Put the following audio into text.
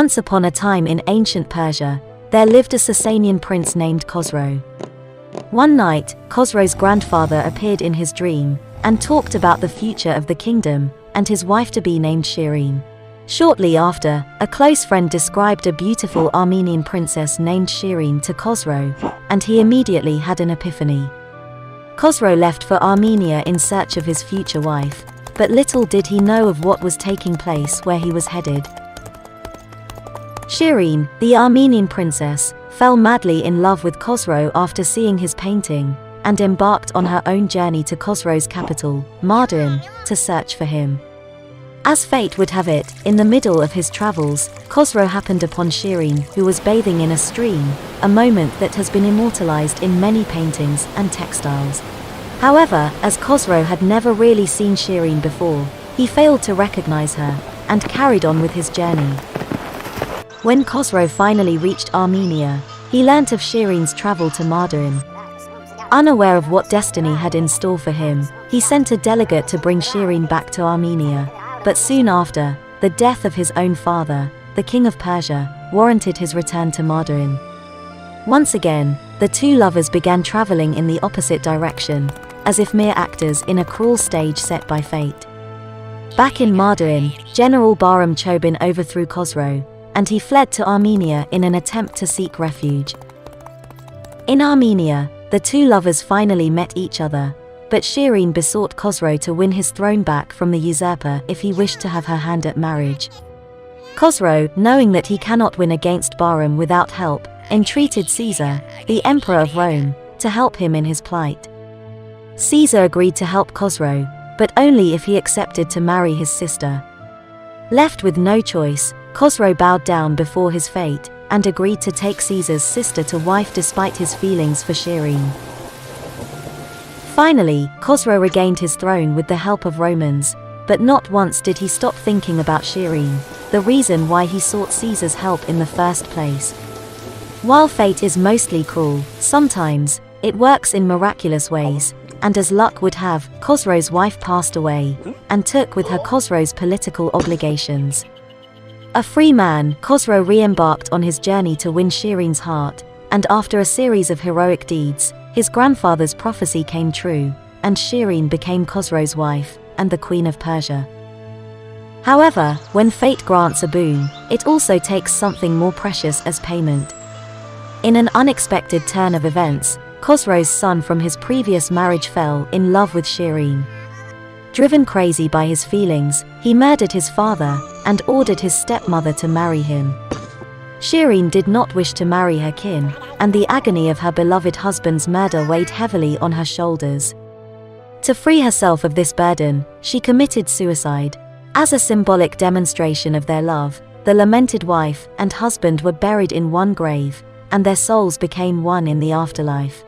Once upon a time in ancient Persia, there lived a Sasanian prince named Khosrow. One night, Khosrow's grandfather appeared in his dream, and talked about the future of the kingdom, and his wife-to-be named Shirin. Shortly after, a close friend described a beautiful Armenian princess named Shirin to Khosrow, and he immediately had an epiphany. Khosrow left for Armenia in search of his future wife, but little did he know of what was taking place where he was headed. Shirin, the Armenian princess, fell madly in love with Khosrow after seeing his painting, and embarked on her own journey to Khosrow's capital, Majnun, to search for him. As fate would have it, in the middle of his travels, Khosrow happened upon Shirin, who was bathing in a stream, a moment that has been immortalized in many paintings and textiles. However, as Khosrow had never really seen Shirin before, he failed to recognize her, and carried on with his journey. When Khosrow finally reached Armenia, he learnt of Shirin's travel to Majnun. Unaware of what destiny had in store for him, he sent a delegate to bring Shirin back to Armenia, but soon after, the death of his own father, the king of Persia, warranted his return to Majnun. Once again, the two lovers began traveling in the opposite direction, as if mere actors in a cruel stage set by fate. Back in Majnun, General Bahram Chobin overthrew Khosrow, and he fled to Armenia in an attempt to seek refuge. In Armenia, the two lovers finally met each other, but Shirin besought Khosrow to win his throne back from the usurper if he wished to have her hand at marriage. Khosrow, knowing that he cannot win against Bahram without help, entreated Caesar, the emperor of Rome, to help him in his plight. Caesar agreed to help Khosrow, but only if he accepted to marry his sister. Left with no choice, Khosrow bowed down before his fate, and agreed to take Caesar's sister to wife despite his feelings for Shirin. Finally, Khosrow regained his throne with the help of Romans, but not once did he stop thinking about Shirin, the reason why he sought Caesar's help in the first place. While fate is mostly cruel, sometimes, it works in miraculous ways, and as luck would have, Khosrow's wife passed away, and took with her Khosrow's political obligations. A free man, Khosrow re-embarked on his journey to win Shirin's heart, and after a series of heroic deeds, his grandfather's prophecy came true, and Shirin became Khosrow's wife, and the Queen of Persia. However, when fate grants a boon, it also takes something more precious as payment. In an unexpected turn of events, Khosrow's son from his previous marriage fell in love with Shirin. Driven crazy by his feelings, he murdered his father, and ordered his stepmother to marry him. Shirin did not wish to marry her kin, and the agony of her beloved husband's murder weighed heavily on her shoulders. To free herself of this burden, she committed suicide. As a symbolic demonstration of their love, the lamented wife and husband were buried in one grave, and their souls became one in the afterlife.